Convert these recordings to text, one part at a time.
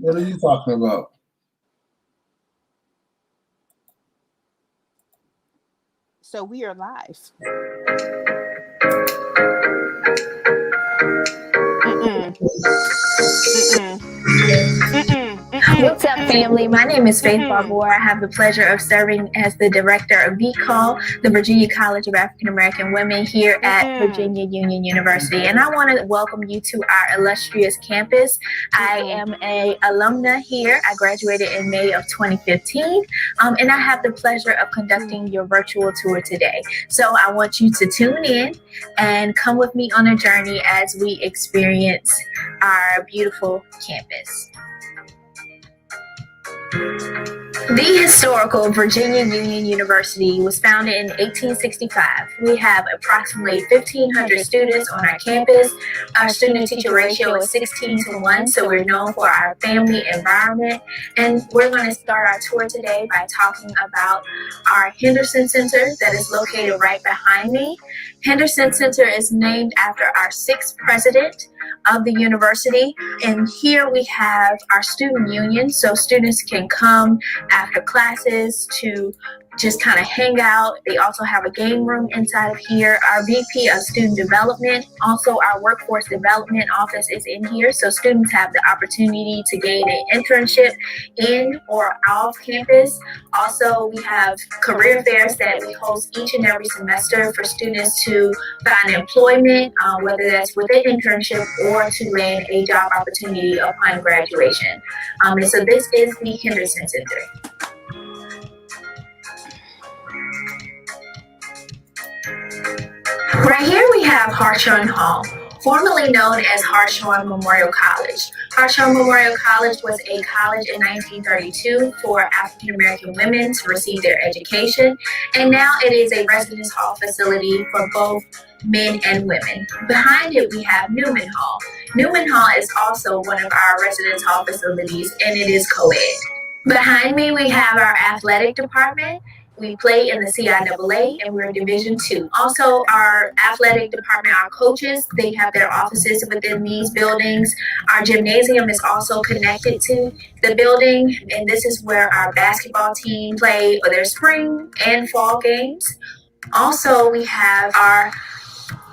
What are you talking about? So we are live. Mm-mm. Mm-mm. Mm-mm. Mm-mm. What's up, family? My name is Faith Barbour. I have the pleasure of serving as the director of VCAL, the Virginia College of African American Women here at Virginia Union University. And I want to welcome you to our illustrious campus. I am an alumna here. I graduated in May of 2015, and I have the pleasure of conducting your virtual tour today. So I want you to tune in and come with me on a journey as we experience our beautiful campus. The historical Virginia Union University was founded in 1865. We have approximately 1,500 students on our campus. Our student-teacher ratio is 16-1, so we're known for our family environment. And we're going to start our tour today by talking about our Henderson Center that is located right behind me. Henderson Center is named after our sixth president of the university, and here we have our student union, so students can come after classes to just kind of hang out. They also have a game room inside of here. Our VP of Student Development, also our Workforce Development Office is in here, so students have the opportunity to gain an internship in or off campus. Also, we have career fairs that we host each and every semester for students to find employment, whether that's with an internship or to land a job opportunity upon graduation. And so this is the Henderson Center. Right here we have Hartshorn Hall, formerly known as Hartshorn Memorial College. Hartshorn Memorial College was a college in 1932 for African American women to receive their education, and now it is a residence hall facility for both men and women. Behind it we have Newman Hall. Newman Hall is also one of our residence hall facilities, and it is co-ed. Behind me we have our athletic department. We play in the CIAA, and we're Division II. Also, our athletic department, our coaches, they have their offices within these buildings. Our gymnasium is also connected to the building, and this is where our basketball team play for their spring and fall games. Also, we have our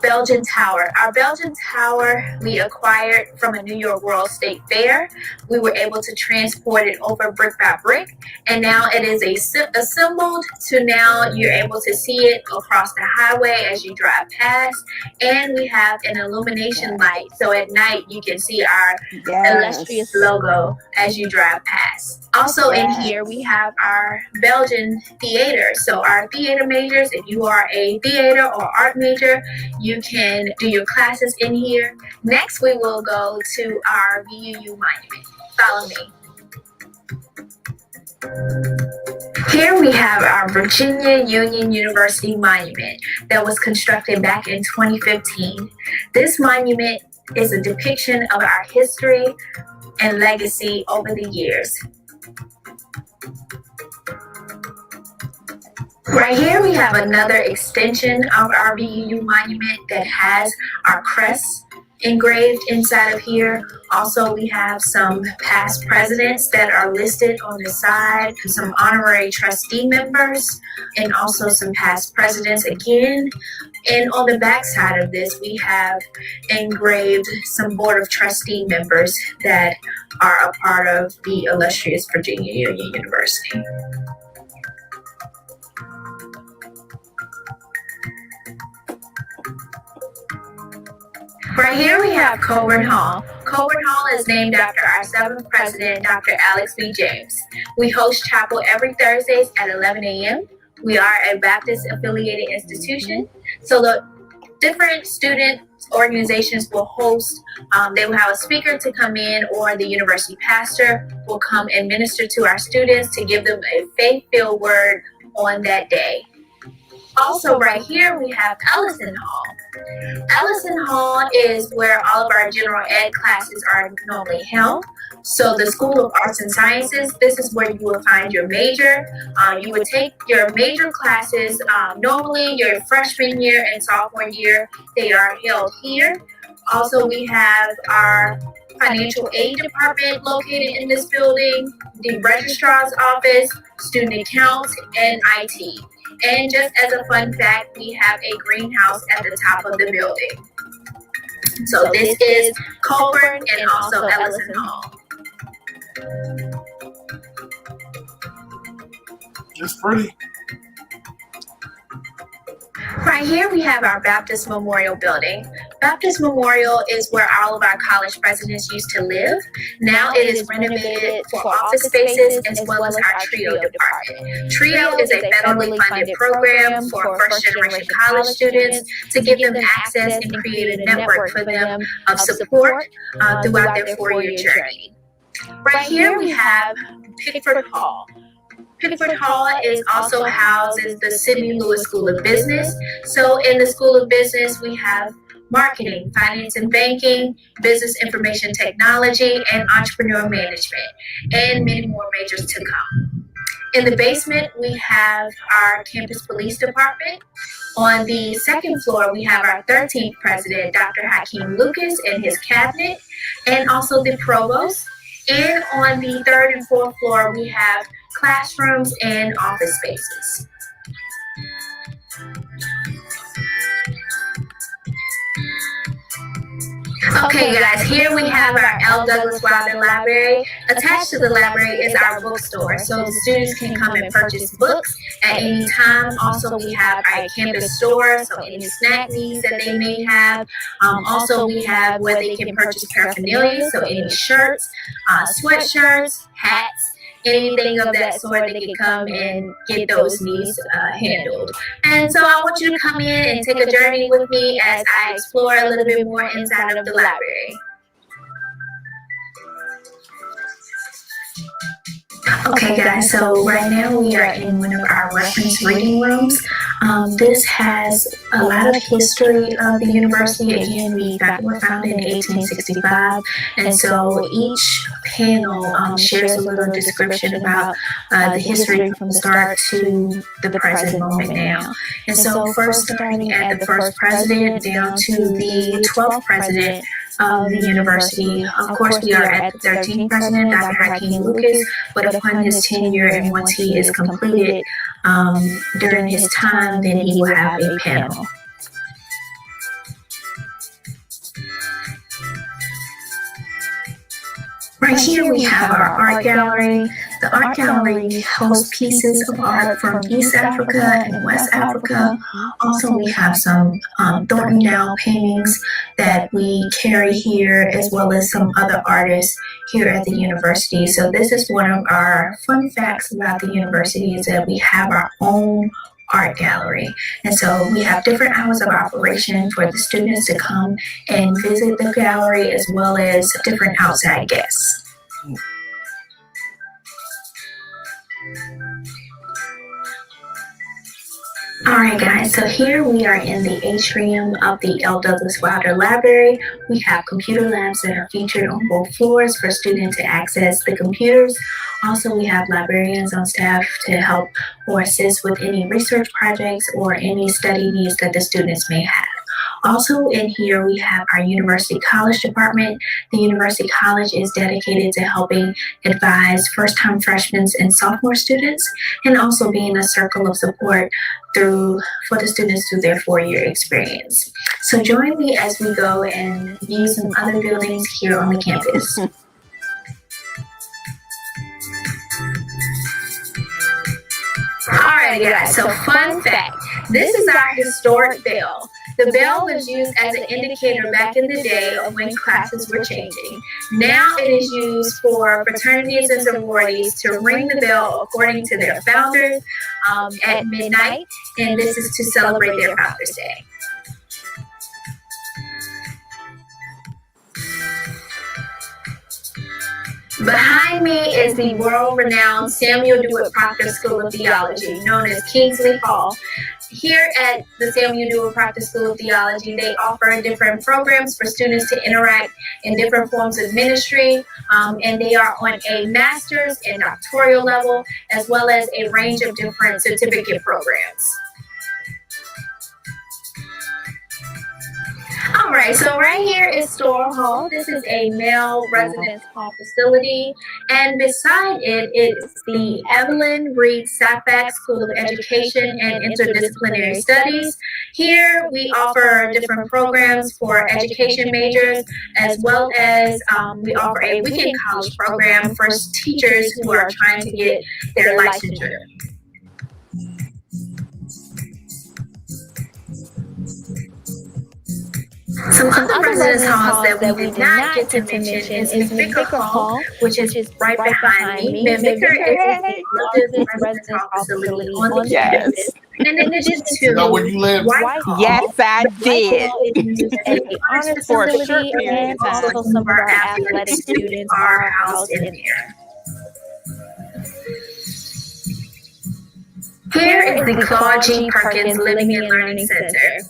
Belgian Tower. Our Belgian Tower we acquired from a New York World State Fair. We were able to transport it over brick by brick, and now it is assembled to now you're able to see it across the highway as you drive past, and we have an illumination light, so at night you can see our illustrious logo as you drive past. Also in here we have our Belgian theater. So our theater majors, if you are a theater or art major, you can do your classes in here. Next, we will go to our VUU monument. Follow me. Here we have our Virginia Union University monument that was constructed back in 2015. This monument is a depiction of our history and legacy over the years. Right here we have another extension of our VUU monument that has our crest engraved inside of here. Also, we have some past presidents that are listed on the side, some honorary trustee members, and also some past presidents again. And on the back side of this, we have engraved some Board of Trustee members that are a part of the illustrious Virginia Union University. Right here we have Coburn Hall. Coburn Hall is named after our seventh president, Dr. Alex B. James. We host chapel every Thursdays at 11 a.m. We are a Baptist affiliated institution, so the different student organizations will host, they will have a speaker to come in, or the university pastor will come and minister to our students to give them a faith-filled word on that day. Also right here we have Ellison Hall. Ellison Hall is where all of our general ed classes are normally held. So the School of Arts and Sciences, this is where you will find your major. You would take your major classes, normally your freshman year and sophomore year, they are held here. Also, we have our financial aid department located in this building, the registrar's office, student accounts, and IT. And just as a fun fact, we have a greenhouse at the top of the building. So this is Colburn and also Ellison Hall. It's pretty. Right here we have our Baptist Memorial Building. Baptist Memorial is where all of our college presidents used to live. Now it is renovated for office spaces as well as our TRIO department. TRIO is a federally funded program for first-generation college students to give them access and create a network for them of support throughout their four-year journey. Right here we have Pickford Hall. Pickford Hall is also houses the Sidney Lewis School of Business. So in the School of Business, we have marketing, finance and banking, business information technology, and entrepreneur management, and many more majors to come. In the basement, we have our campus police department. On the second floor, we have our 13th president, Dr. Hakeem Lucas, and his cabinet, and also the provost. And on the third and fourth floor, we have classrooms and office spaces. Okay guys, here we have our L. Douglas Wilder Library. Attached to the library is our bookstore, so the students can come and purchase books at any time. Also, we have our campus store, so any snack needs that they may have. Also, we have where they can purchase paraphernalia, so any shirts, sweatshirts, hats, anything of that sort, they can come and get those needs handled. And so I want you to come in and take a journey with me as I explore a little bit more inside of the library. Okay guys, so right now we are in one of our reference reading rooms. This has a lot of history of the university. Again, we were founded in 1865, and so each panel shares a little description about the history from the start to the present moment now. And so first starting at the first president down to the 12th president of the university. Of course, we are at the 13th president, Dr. Hakeem Lucas, but upon his tenure and once he is completed during his time, then he will have a panel. Right here we have our art gallery. The art gallery hosts pieces of art from East Africa and West Africa. Also, we have some Thornton Down paintings that we carry here, as well as some other artists here at the university. So this is one of our fun facts about the university, is that we have our own art gallery. And so we have different hours of operation for the students to come and visit the gallery, as well as different outside guests. Alright guys, so here we are in the atrium of the L. Douglas Wilder Library. We have computer labs that are featured on both floors for students to access the computers. Also, we have librarians on staff to help or assist with any research projects or any study needs that the students may have. Also in here, we have our University College Department. The University College is dedicated to helping advise first-time freshmen and sophomore students, and also being a circle of support for the students through their four-year experience. So join me as we go and view some other buildings here on the campus. Alright guys, so fun fact, this is our historic bell. The bell was used as an indicator back in the day of when classes were changing. Now it is used for fraternities and sororities to ring the bell according to their founders at midnight, and this is to celebrate their Founders Day. Behind me is the world-renowned Samuel Dewitt Proctor School of Theology, known as Kingsley Hall. Here at the Samuel Dewitt Proctor School of Theology, they offer different programs for students to interact in different forms of ministry, and they are on a master's and doctoral level, as well as a range of different certificate programs. All right, so right here is Store Hall. This is a male residence hall facility, and beside it is the Evelyn Reed Sapak School of Education and Interdisciplinary Studies. Here we offer different programs for education majors, as well as we offer a weekend college program for teachers who are trying to get their licensure. Some other residence halls that we did not get to mention is McVicker Hall, which is right behind me. McVicker is the largest residence hall facility on the campus. In addition to White Hall, Yes, I White did. Hall is used as a honors For a short facility, period and of time. also some of our athletic students are housed in there. Here is the Claude G. Perkins Living and Learning Center.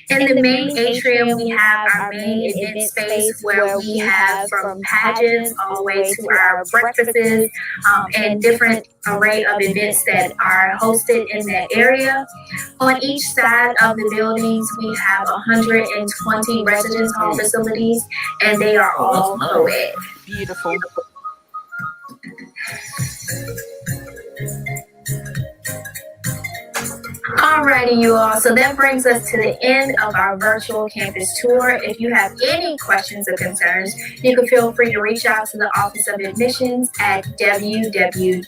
In the main atrium, we have our main event space where we have from pageants all the way to our breakfasts and different array of events that are hosted in that area. On each side of the buildings, we have 120 residence hall facilities, and they are all co-ed. Beautiful. Alrighty, you all. So that brings us to the end of our virtual campus tour. If you have any questions or concerns, you can feel free to reach out to the Office of Admissions at www.vuu.edu,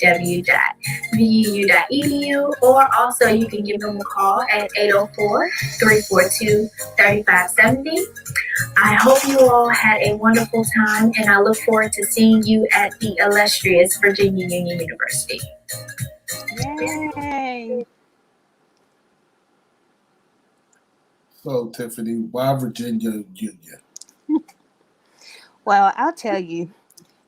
or also you can give them a call at 804-342-3570. I hope you all had a wonderful time, and I look forward to seeing you at the illustrious Virginia Union University. Yay. So, Tiffany, why Virginia Union? Well, I'll tell you,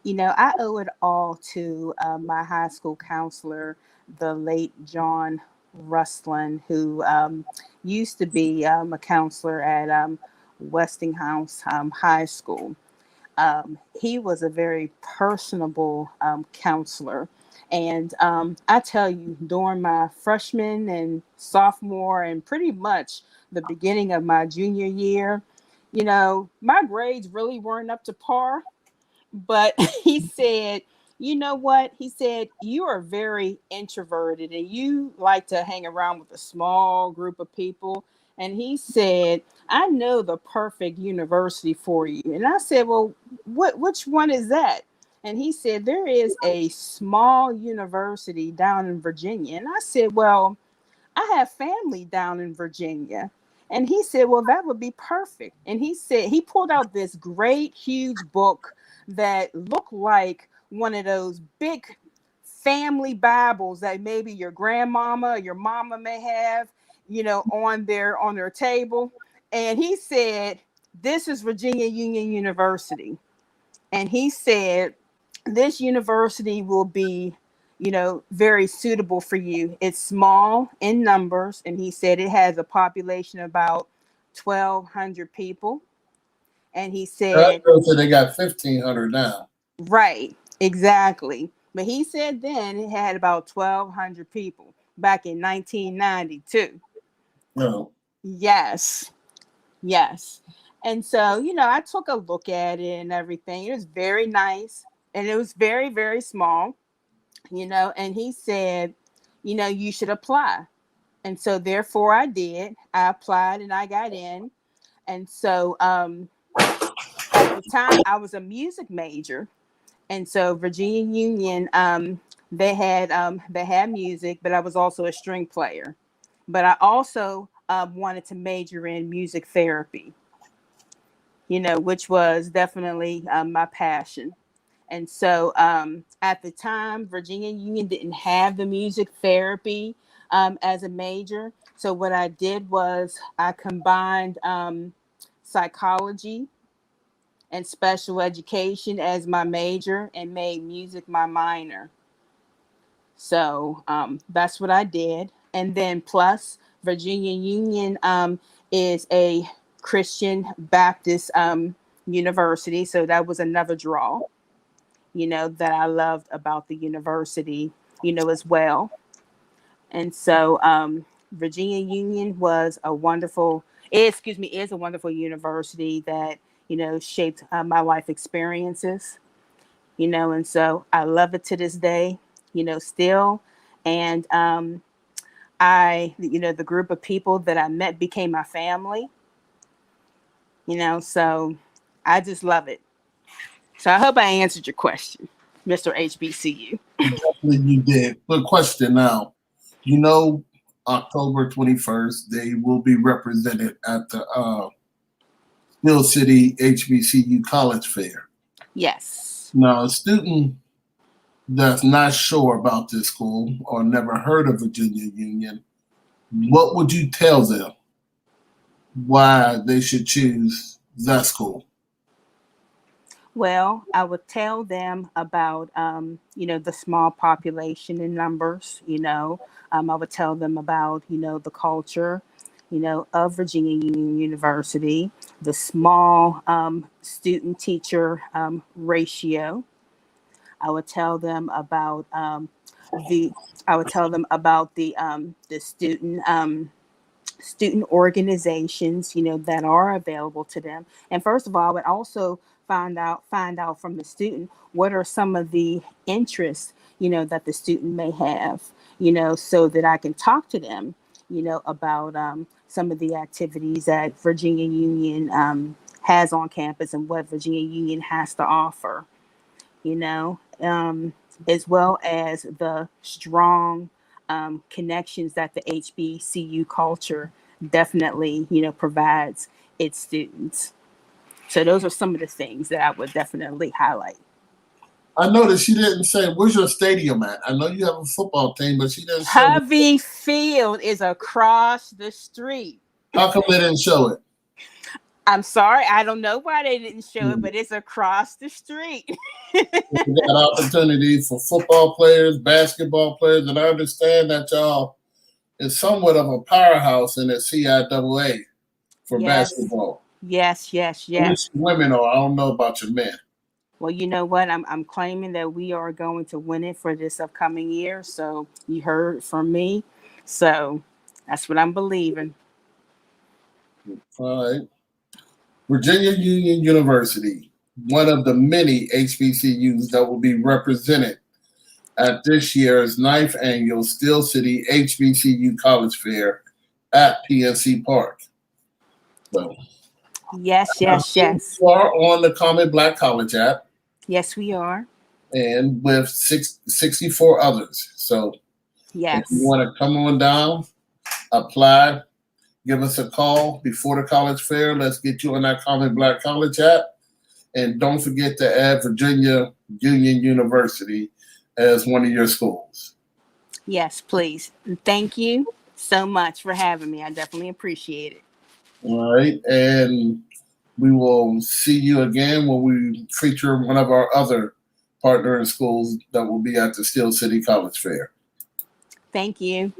I owe it all to my high school counselor, the late John Rustlin, who used to be a counselor at Westinghouse High School. He was a very personable counselor. And I tell you, during my freshman and sophomore and pretty much the beginning of my junior year, my grades really weren't up to par. But he said, you know what? He said, you are very introverted and you like to hang around with a small group of people. And he said, I know the perfect university for you. And I said, well, which one is that? And he said, there is a small university down in Virginia. And I said, well, I have family down in Virginia. And he said, well, that would be perfect. And he said, he pulled out this great, huge book that looked like one of those big family Bibles that maybe your grandmama or your mama may have, on their table. And he said, this is Virginia Union University. And he said, this university will be, very suitable for you. It's small in numbers. And he said it has a population of about 1,200 people. And he said, so they got 1,500 now. Right, exactly. But he said then it had about 1,200 people back in 1992. No. Yes. And so, I took a look at it and everything. It was very nice. And it was very, very small, and he said, you should apply. And so therefore I did. I applied and I got in. And so at the time I was a music major. And so Virginia Union, they had music, but I was also a string player. But I also wanted to major in music therapy, which was definitely my passion. And so at the time, Virginia Union didn't have the music therapy as a major. So what I did was I combined psychology and special education as my major and made music my minor. So that's what I did. And then plus Virginia Union is a Christian Baptist university. So that was another draw, that I loved about the university, as well. And so Virginia Union was a wonderful is a wonderful university that, shaped my life experiences, and so I love it to this day, still. And the group of people that I met became my family, so I just love it. So I hope I answered your question, Mr. HBCU. Definitely you did. Good question now. You know, October 21st, they will be represented at the Steel City HBCU College Fair. Yes. Now, a student that's not sure about this school or never heard of Virginia Union, what would you tell them why they should choose that school? Well, I would tell them about, the small population in numbers. I would tell them about, the culture, of Virginia Union University, the small student teacher ratio. I would tell them about the, I would tell them about the student organizations, that are available to them. And first of all, I would also find out from the student what are some of the interests, that the student may have, so that I can talk to them, about some of the activities that Virginia Union has on campus and what Virginia Union has to offer, you know, um, as well as the strong connections that the HBCU culture definitely, provides its students. So those are some of the things that I would definitely highlight. I noticed she didn't say, where's your stadium at? I know you have a football team, but she didn't show it. Hovey Field is across the street. How come they didn't show it? I'm sorry, I don't know why they didn't show it, but it's across the street. We got opportunity for football players, basketball players, and I understand that y'all is somewhat of a powerhouse in the CIAA for Yes. basketball. Yes, yes, At yes. least women are. I don't know about your men. Well, you know what? I'm claiming that we are going to win it for this upcoming year. So you heard from me. So that's what I'm believing. All right. Virginia Union University, one of the many HBCUs that will be represented at this year's 9th annual Steel City HBCU College Fair at PNC Park. So, Yes, yes, yes. you are on the Common Black College app Yes, we are. and with 64 others. So Yes. if you want to come on down, apply, give us a call before the college fair. Let's get you on that Common Black College app. And don't forget to add Virginia Union University as one of your schools. Yes, please. And thank you so much for having me. I definitely appreciate it. All right. And we will see you again when we feature one of our other partner schools that will be at the Steel City College Fair. Thank you.